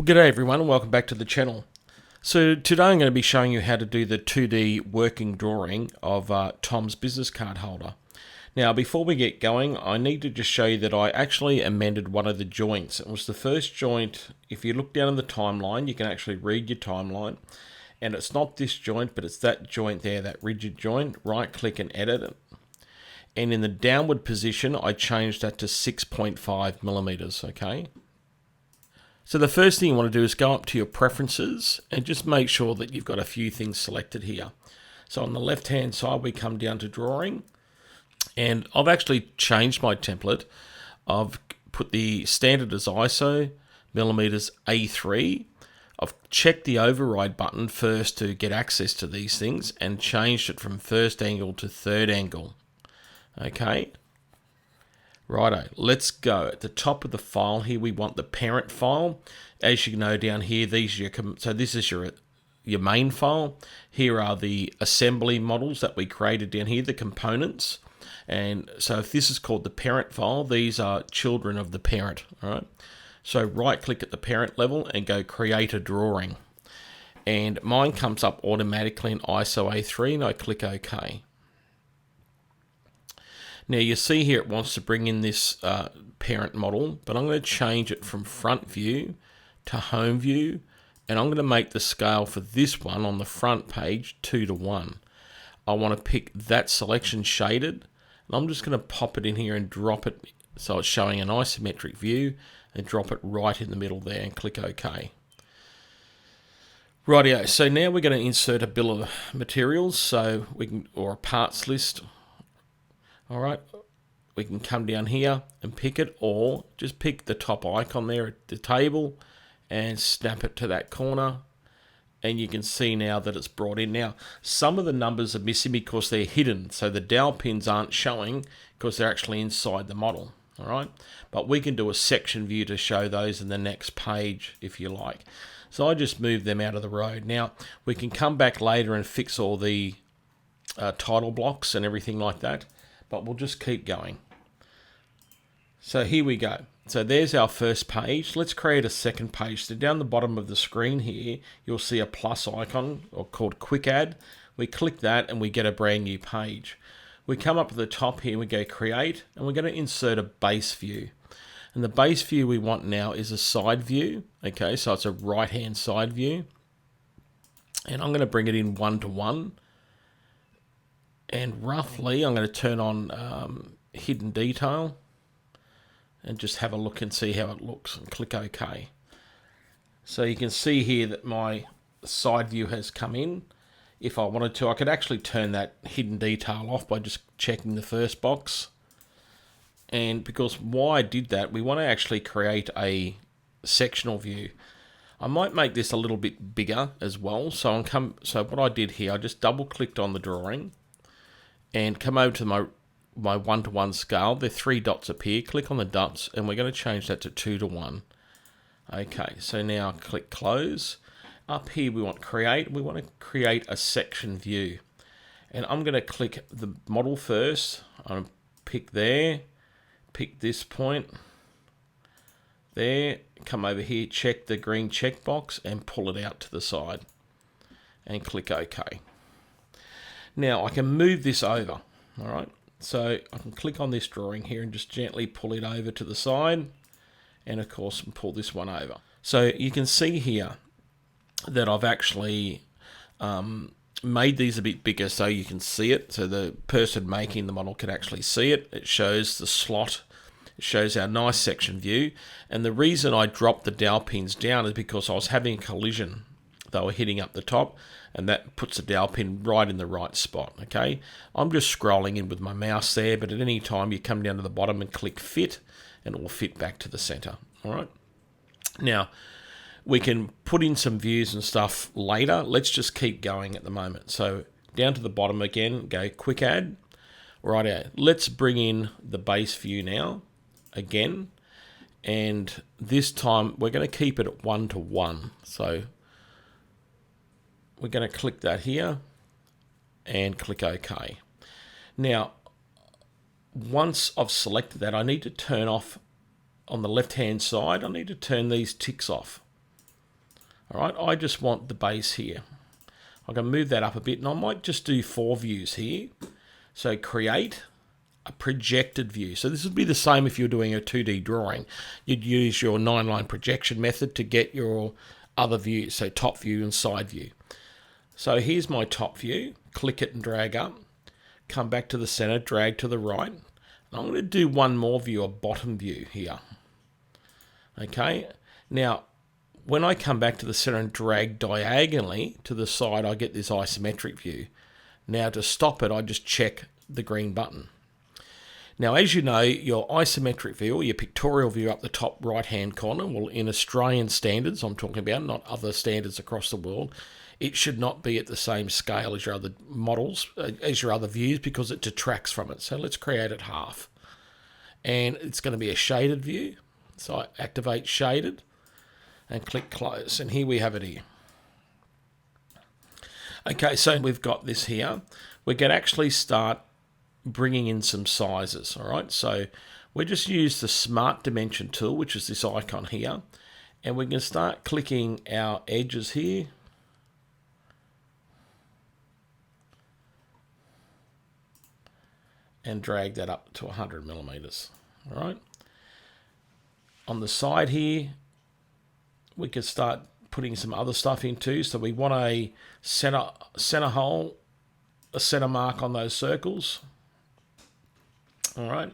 Well, g'day everyone and welcome back to the channel. So today I'm going to be showing you how to do the 2D working drawing of Tom's business card holder. Now before we get going, I need to just show you that I actually amended one of the joints. It was the first joint. If you look down in the timeline, you can actually read your timeline. And it's not this joint, but it's that joint there, that rigid joint. Right click and edit it. And in the downward position, I changed that to 6.5 millimeters, okay? So the first thing you want to do is go up to your preferences and just make sure that you've got a few things selected here. So on the left hand side we come down to drawing, and I've actually changed my template. I've put the standard as ISO millimeters A3. I've checked the override button first to get access to these things and changed it from first angle to third angle. Okay. Righto, let's go. At the top of the file here, we want the parent file. As you know down here, this is your main file. Here are the assembly models that we created down here, the components. And so if this is called the parent file, these are children of the parent. All right. So right click at the parent level and go create a drawing. And mine comes up automatically in ISO A3 and I click OK. Now you see here it wants to bring in this parent model, but I'm going to change it from front view to home view, and I'm going to make the scale for this one on the front page 2:1. I want to pick that selection shaded, and I'm just going to pop it in here and drop it so it's showing an isometric view, and drop it right in the middle there and click OK. Rightio, so now we're going to insert a bill of materials, so we can, or a parts list. All right, we can come down here and pick it, or just pick the top icon there at the table and snap it to that corner. And you can see now that it's brought in. Now, some of the numbers are missing because they're hidden. So the dowel pins aren't showing because they're actually inside the model. All right, but we can do a section view to show those in the next page if you like. So I just moved them out of the road. Now, we can come back later and fix all the title blocks and everything like that. But we'll just keep going. So here we go. So there's our first page. Let's create a second page. So down the bottom of the screen here, you'll see a plus icon or called Quick Add. We click that and we get a brand new page. We come up to the top here, we go create, and we're going to insert a base view. And the base view we want now is a side view. Okay, so it's a right hand side view. And I'm going to bring it in 1:1. And roughly, I'm going to turn on hidden detail and just have a look and see how it looks and click OK. So you can see here that my side view has come in. If I wanted to, I could actually turn that hidden detail off by just checking the first box. And because why I did that, we want to actually create a sectional view. I might make this a little bit bigger as well. So what I did here, I just double clicked on the drawing and come over to my 1:1 scale. There are 3 dots appear. Click on the dots and we're going to change that to 2:1. Okay, so now click close. Up here we want create. We want to create a section view. And I'm going to click the model first. I'm pick there, pick this point there, come over here, check the green checkbox and pull it out to the side and click OK. Now I can move this over, all right? So I can click on this drawing here and just gently pull it over to the side, and of course pull this one over. So you can see here that I've actually made these a bit bigger so you can see it. So the person making the model can actually see it. It shows the slot. It shows our nice section view. And the reason I dropped the dowel pins down is because I was having a collision. They were hitting up the top, and that puts the dowel pin right in the right spot. Okay, I'm just scrolling in with my mouse there, but at any time you come down to the bottom and click fit, and it will fit back to the center. All right. Now we can put in some views and stuff later. Let's just keep going at the moment. So down to the bottom again, go quick add. Right, let's bring in the base view now again, and this time we're going to keep it at 1:1. So we're going to click that here and click OK. Now, once I've selected that, I need to turn off on the left hand side. I need to turn these ticks off. All right, I just want the base here. I can move that up a bit, and I might just do 4 views here. So create a projected view. So this would be the same if you're doing a 2D drawing. You'd use your 9-line projection method to get your other views, so top view and side view. So here's my top view. Click it and drag up. Come back to the center, drag to the right. And I'm going to do one more view, a bottom view here. Okay, now when I come back to the center and drag diagonally to the side, I get this isometric view. Now to stop it, I just check the green button. Now, as you know, your isometric view or your pictorial view up the top right-hand corner, well, in Australian standards, I'm talking about, not other standards across the world, it should not be at the same scale as your other models, as your other views, because it detracts from it. So let's create it half. And it's going to be a shaded view. So I activate shaded and click close. And here we have it here. Okay, so we've got this here. We can actually start bringing in some sizes. All right, so we just use the Smart Dimension tool, which is this icon here, and we can start clicking our edges here. And drag that up to 100 millimeters. All right. On the side here, we can start putting some other stuff in too. So we want a center hole, a center mark on those circles. All right.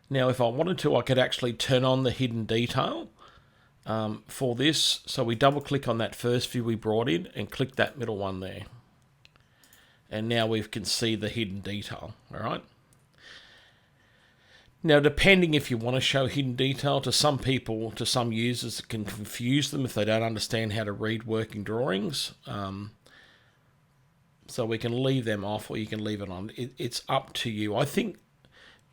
Now, if I wanted to, I could actually turn on the hidden detail for this. So we double click on that first view we brought in and click that middle one there. And now we can see the hidden detail. All right. Now, depending if you want to show hidden detail to some people, to some users, it can confuse them if they don't understand how to read working drawings. So we can leave them off or you can leave it on. It's up to you. I think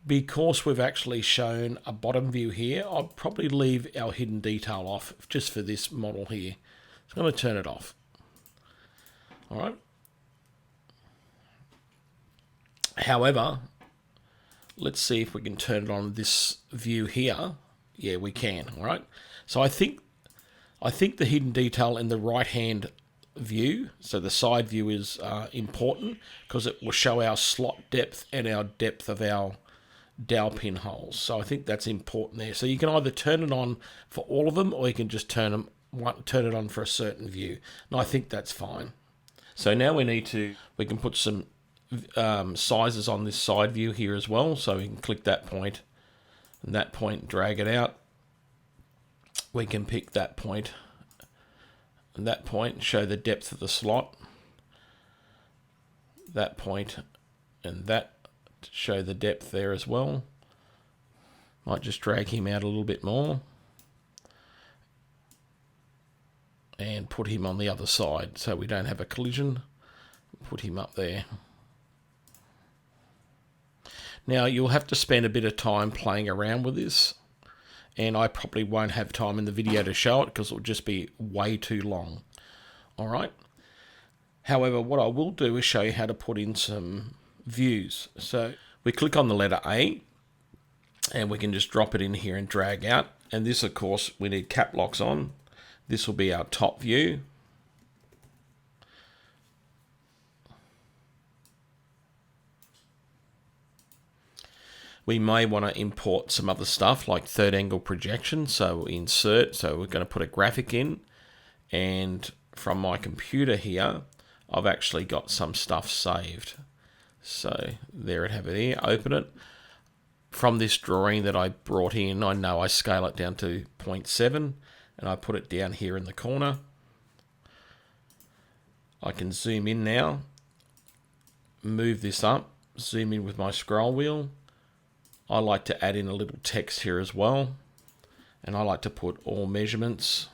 because we've actually shown a bottom view here, I'll probably leave our hidden detail off just for this model here. So I'm going to turn it off. All right. However, let's see if we can turn it on this view here. Yeah, we can. All right. So I think the hidden detail in the right-hand view, so the side view, is important because it will show our slot depth and our depth of our dowel pin holes. So I think that's important there. So you can either turn it on for all of them, or you can just turn it on for a certain view. And I think that's fine. So now we can put some sizes on this side view here as well. So we can click that point and that point, drag it out. We can pick that point and that point, show the depth of the slot. That point and that to show the depth there as well. Might just drag him out a little bit more and put him on the other side so we don't have a collision. Put him up there. Now you'll have to spend a bit of time playing around with this, and I probably won't have time in the video to show it because it'll just be way too long. All right. However, what I will do is show you how to put in some views. So we click on the letter A and we can just drop it in here and drag out. And this, of course, we need cap locks on. This will be our top view. We may want to import some other stuff like third angle projection. So insert, so we're going to put a graphic in, and from my computer here, I've actually got some stuff saved. So there it have it here, open it. From this drawing that I brought in, I know I scale it down to 0.7 and I put it down here in the corner. I can zoom in now, move this up, zoom in with my scroll wheel. I like to add in a little text here as well, and I like to put all measurements.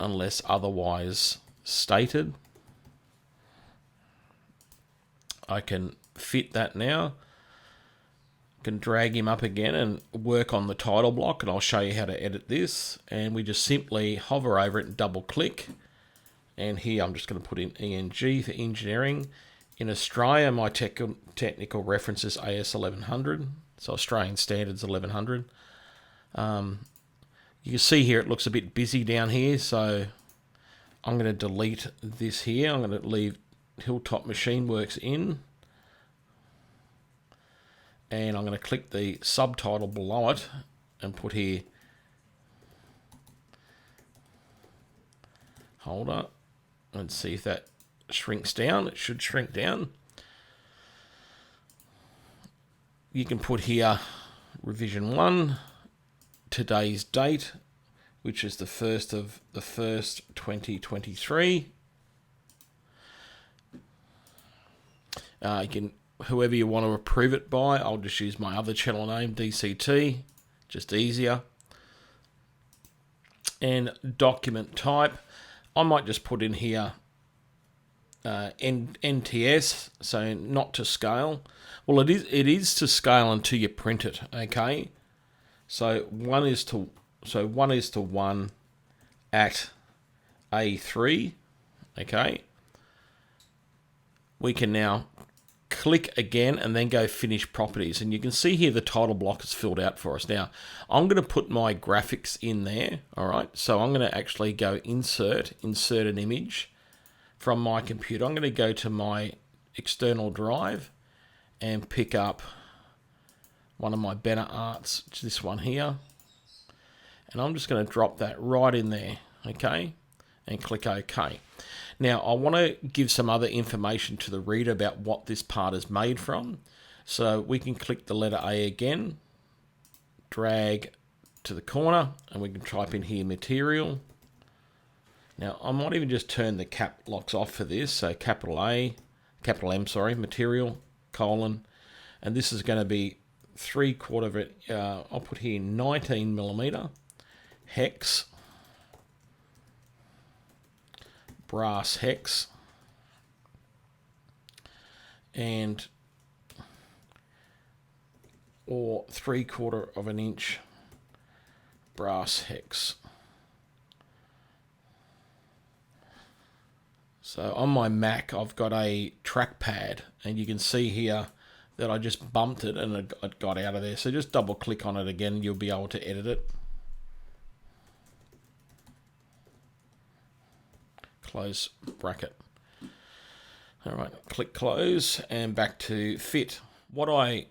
Unless otherwise stated. I can fit that now. Can drag him up again and work on the title block, and I'll show you how to edit this. And we just simply hover over it and double click. And here I'm just going to put in ENG for engineering. In Australia, my technical reference is AS 1100. So Australian standard's 1100. You can see here it looks a bit busy down here, so I'm going to delete this here. I'm going to leave Hilltop Machine Works in. And I'm going to click the subtitle below it and put here holder and see if that shrinks down. It should shrink down. You can put here revision 1, today's date, which is the 1st of the 1st 2023. You can, whoever you want to approve it by, I'll just use my other channel name, DCT, just easier. And document type, I might just put in here NTS, so not to scale. Well, it is to scale until you print it, okay? So 1 is to 1 at A3, okay? We can now click again and then go finish properties, and you can see here the title block is filled out for us. Now I'm going to put my graphics in there. All right, so I'm going to actually go insert an image from my computer. I'm going to go to my external drive and pick up one of my better arts, this one here, and I'm just going to drop that right in there, okay, and click OK. Now I want to give some other information to the reader about what this part is made from. So we can click the letter A again, drag to the corner, and we can type in here material. Now I might even just turn the cap locks off for this. So capital M, sorry, material, colon, and this is going to be 3/4 of it. I'll put here 19mm hex, brass hex, and or 3/4 of an inch brass hex. So on my Mac, I've got a trackpad, and you can see here that I just bumped it and it got out of there. So just double click on it again, and you'll be able to edit it. Close bracket. All right, click close and back to fit. What I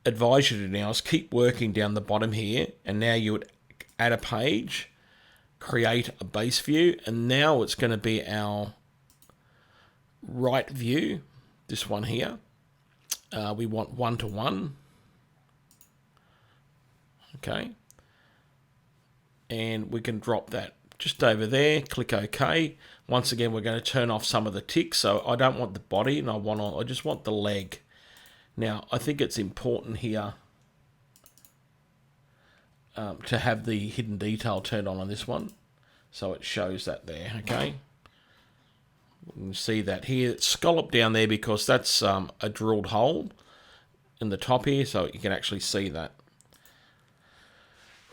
advise you to do now is keep working down the bottom here, and now you would add a page, create a base view, and now it's going to be our right view, this one here. We want 1-to-1, okay, and we can drop that just over there, click OK. Once again, we're going to turn off some of the ticks, so I don't want the body, and I just want the leg. Now I think it's important here to have the hidden detail turned on this one, so it shows that there, okay. You can see that here, it's scalloped down there because that's a drilled hole in the top here, so you can actually see that.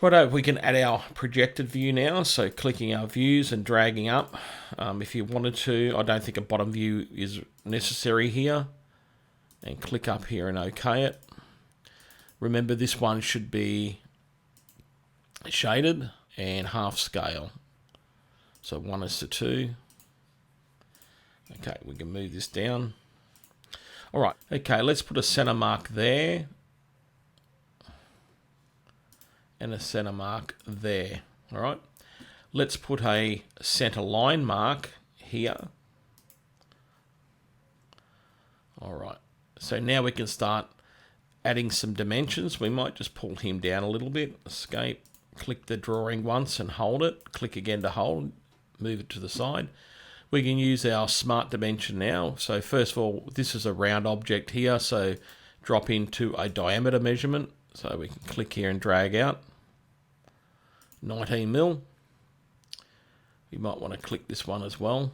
Right, we can add our projected view now, so clicking our views and dragging up if you wanted to. I don't think a bottom view is necessary here, and click up here and OK it. Remember, this one should be shaded and half scale, so 1:2. Okay, we can move this down. All right, okay, let's put a center mark there and a center mark there. All right, let's put a center line mark here. All right, so now we can start adding some dimensions. We might just pull him down a little bit. Escape, click the drawing once and hold it. Click again to hold, move it to the side. We can use our smart dimension now. So first of all, this is a round object here, so drop into a diameter measurement. So we can click here and drag out 19mm. You might want to click this one as well.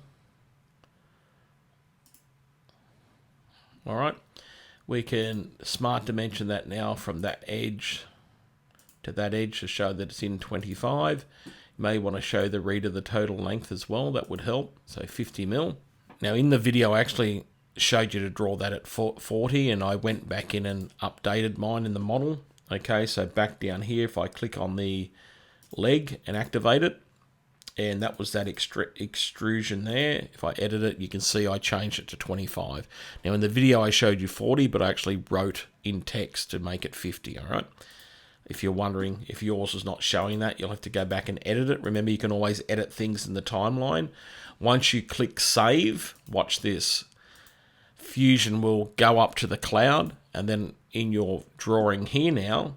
All right, we can smart dimension that now from that edge to that edge to show that it's in 25. May want to show the reader the total length as well. That would help. So 50mm. Now in the video I actually showed you to draw that at 40, and I went back in and updated mine in the model. Okay, so back down here, if I click on the leg and activate it, and that was that extrusion there. If I edit it, you can see I changed it to 25. Now in the video I showed you 40, but I actually wrote in text to make it 50, all right? If you're wondering if yours is not showing that, you'll have to go back and edit it. Remember, you can always edit things in the timeline. Once you click save, watch this. Fusion will go up to the cloud, and then in your drawing here now,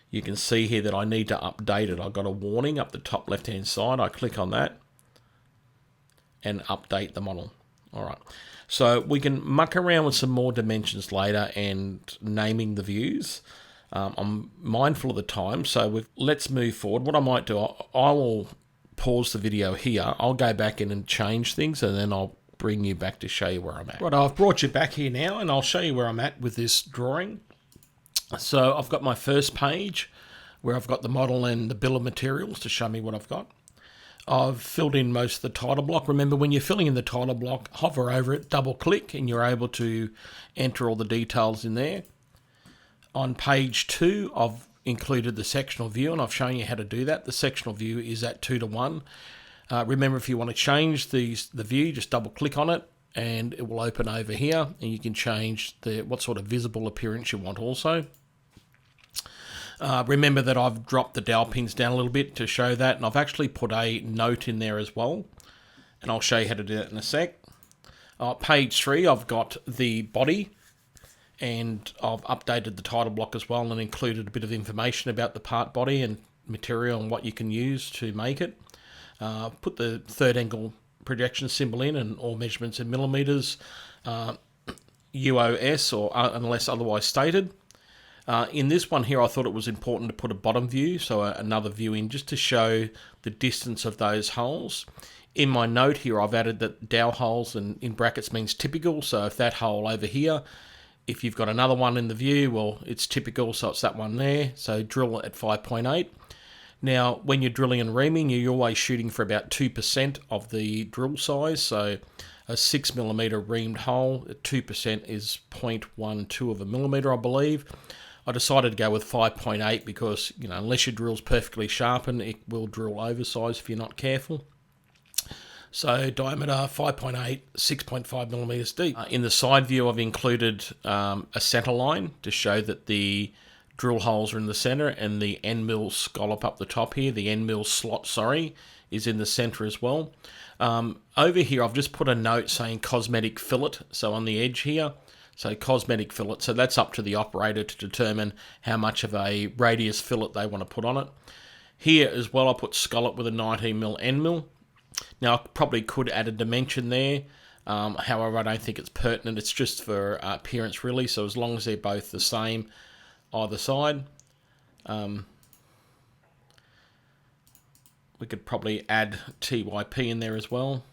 you can see here that I need to update it. I've got a warning up the top left-hand side. I click on that and update the model. All right. So we can muck around with some more dimensions later and naming the views. I'm mindful of the time, so let's move forward. What I might do, I will pause the video here. I'll go back in and change things, and then I'll bring you back to show you where I'm at. Right, I've brought you back here now, and I'll show you where I'm at with this drawing. So I've got my first page where I've got the model and the bill of materials to show me what I've got. I've filled in most of the title block. Remember, when you're filling in the title block, hover over it, double click, and you're able to enter all the details in there. On page 2, I've included the sectional view, and I've shown you how to do that. The sectional view is at 2:1. Remember, if you want to change the view, just double click on it, and it will open over here, and you can change what sort of visible appearance you want also. Remember that I've dropped the dowel pins down a little bit to show that, and I've actually put a note in there as well, and I'll show you how to do that in a sec. Page 3, I've got the body, and I've updated the title block as well and included a bit of information about the part body and material and what you can use to make it. Put the third angle projection symbol in and all measurements in millimeters, UOS or unless otherwise stated. In this one here, I thought it was important to put a bottom view, so another view in just to show the distance of those holes. In my note here, I've added that dowel holes, and in brackets means typical, so if that hole over here, if you've got another one in the view, well, it's typical, so it's that one there. So drill at 5.8. Now, when you're drilling and reaming, you're always shooting for about 2% of the drill size. So a 6mm reamed hole at 2% is 0.12 of a millimeter, I believe. I decided to go with 5.8 because, you know, unless your drill's perfectly sharpened, it will drill oversized if you're not careful. So diameter 5.8, 6.5 millimeters deep. In the side view, I've included a center line to show that the drill holes are in the center, and the end mill scallop up the top here, the end mill slot, is in the center as well. Over here, I've just put a note saying cosmetic fillet, so on the edge here. So cosmetic fillet, so that's up to the operator to determine how much of a radius fillet they want to put on it. Here as well, I put scallop with a 19mm end mill. Now, I probably could add a dimension there. However, I don't think it's pertinent. It's just for appearance, really. So as long as they're both the same either side, we could probably add TYP in there as well.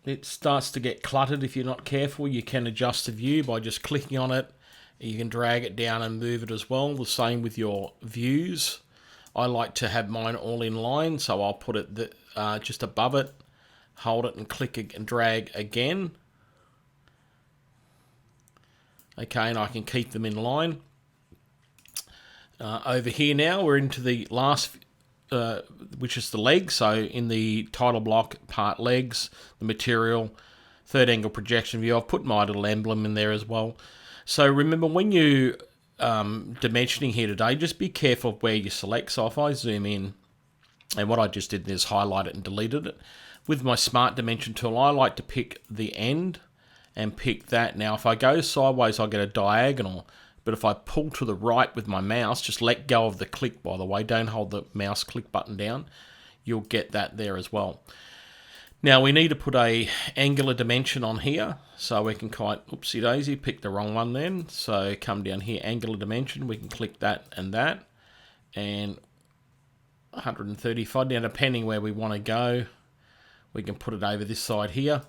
It starts to get cluttered if you're not careful. You can adjust the view by just clicking on it. You can drag it down and move it as well. The same with your views. I like to have mine all in line, so I'll put it just above it, hold it and click and drag again. Okay, and I can keep them in line. Over here now, we're into the last which is the leg. So in the title block, part legs, the material, third angle projection view, I've put my little emblem in there as well. So remember, when you dimensioning here today, just be careful of where you select. So if I zoom in, and what I just did is highlight it and deleted it. With my smart dimension tool, I like to pick the end and pick that. Now if I go sideways, I'll get a diagonal. But if I pull to the right with my mouse, just let go of the click, by the way, don't hold the mouse click button down, you'll get that there as well. Now we need to put a angular dimension on here, so we can oopsie daisy, pick the wrong one then. So come down here, angular dimension, we can click that, and 135. Now depending where we want to go, we can put it over this side here.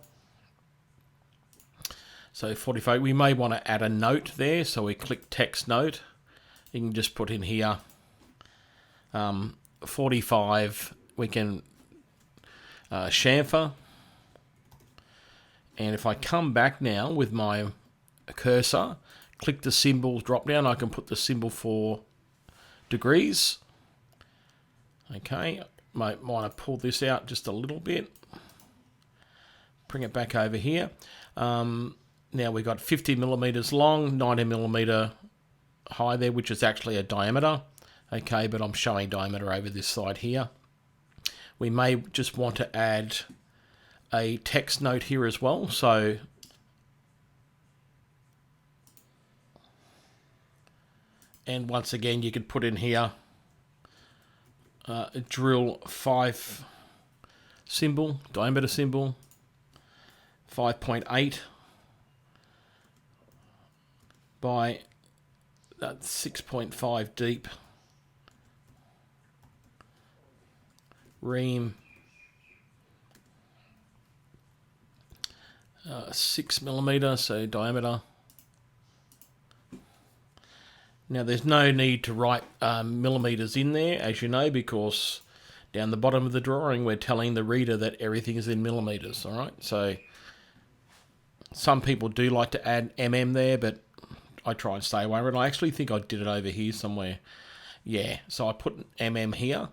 So 45, we may want to add a note there, so we click text note, You can just put in here 45. We can chamfer. And if I come back now with my cursor, click the symbols drop down, I can put the symbol for degrees. Okay, might want to pull this out just a little bit. Bring it back over here. Now we've got 50 millimeters long, 90 millimeter high there, which is actually a diameter. Okay, but I'm showing diameter over this side here. We may just want to add a text note here as well. So and once again, you could put in here a drill 5 symbol, diameter symbol, 5.8 by 6.5 deep. Ream 6 millimeter, so diameter. Now there's no need to write millimeters in there, as you know, because down the bottom of the drawing we're telling the reader that everything is in millimeters. All right, so some people do like to add mm there, but I try and stay away from it. I actually think I did it over here somewhere. Yeah, so I put mm here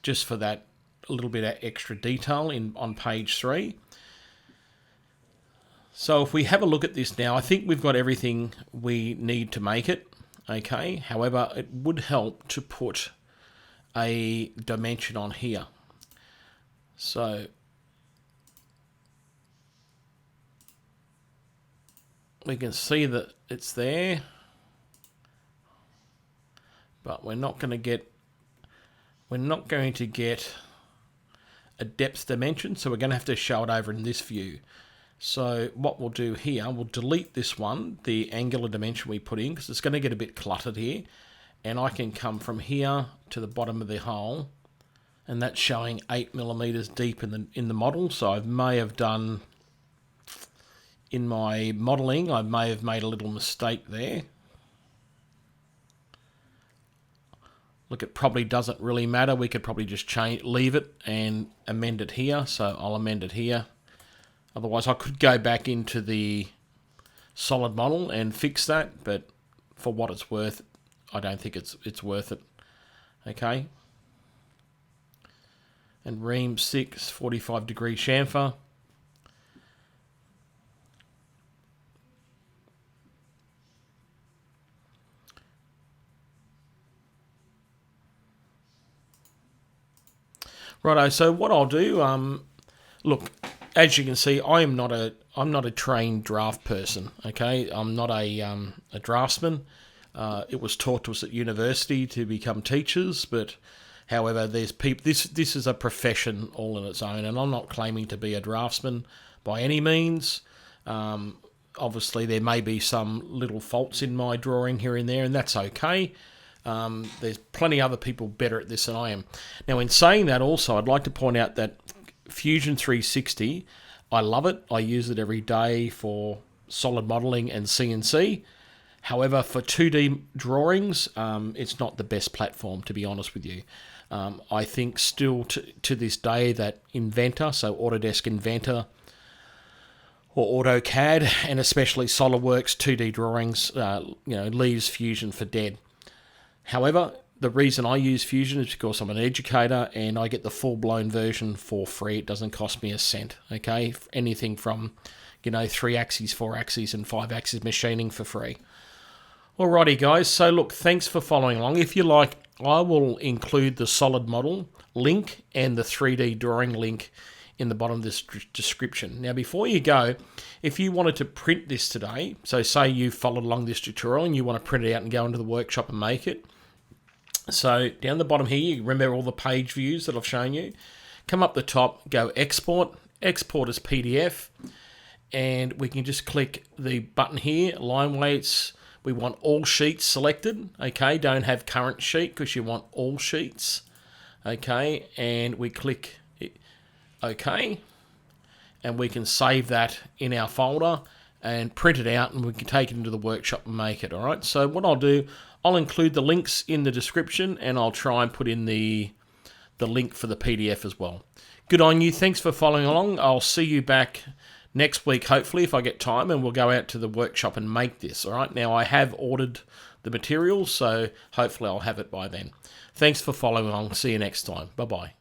just for that little bit of extra detail on page 3. So if we have a look at this now, I think we've got everything we need to make it. Okay, however, it would help to put a dimension on here. So we can see that it's there, but we're not going to get a depth dimension, so we're going to have to show it over in this view. So what we'll do here, we'll delete this one, the angular dimension we put in, because it's going to get a bit cluttered here. And I can come from here to the bottom of the hole, and that's showing 8 millimeters deep in the model. So I may have done, in my modeling, I may have made a little mistake there. Look, it probably doesn't really matter. We could probably just leave it and amend it here. So I'll amend it here. Otherwise, I could go back into the solid model and fix that, but for what it's worth, I don't think it's worth it. Okay. And ream 6, 45 degree chamfer. Righto, so what I'll do, look, as you can see, I'm not a trained draft person. Okay, I'm not a draftsman. It was taught to us at university to become teachers, but however, there's people. This is a profession all in its own, and I'm not claiming to be a draftsman by any means. Obviously, there may be some little faults in my drawing here and there, and that's okay. There's plenty other people better at this than I am. Now, in saying that, also, I'd like to point out that Fusion360, I love it. I use it every day for solid modeling and CNC. However, for 2D drawings, it's not the best platform, to be honest with you. I think still to this day that Inventor, so Autodesk Inventor or AutoCAD, and especially SolidWorks 2D drawings, leaves Fusion for dead. However, the reason I use Fusion is because I'm an educator and I get the full-blown version for free. It doesn't cost me a cent, okay? Anything from, 3 axes, 4 axes, and 5 axes machining for free. Alrighty, guys. So, look, thanks for following along. If you like, I will include the solid model link and the 3D drawing link in the bottom of this description. Now, before you go, if you wanted to print this today, so say you followed along this tutorial and you want to print it out and go into the workshop and make it, so down the bottom here, you remember all the page views that I've shown you. Come up the top, go export, export as PDF, and we can just click the button here, line weights. We want all sheets selected, okay? Don't have current sheet because you want all sheets, okay? And we click OK, and we can save that in our folder and print it out, and we can take it into the workshop and make it. All right, so what I'll do, I'll include the links in the description, and I'll try and put in the link for the PDF as well. Good on you. Thanks for following along. I'll see you back next week, hopefully, if I get time, and we'll go out to the workshop and make this. All right. Now, I have ordered the materials, so hopefully I'll have it by then. Thanks for following along. See you next time. Bye-bye.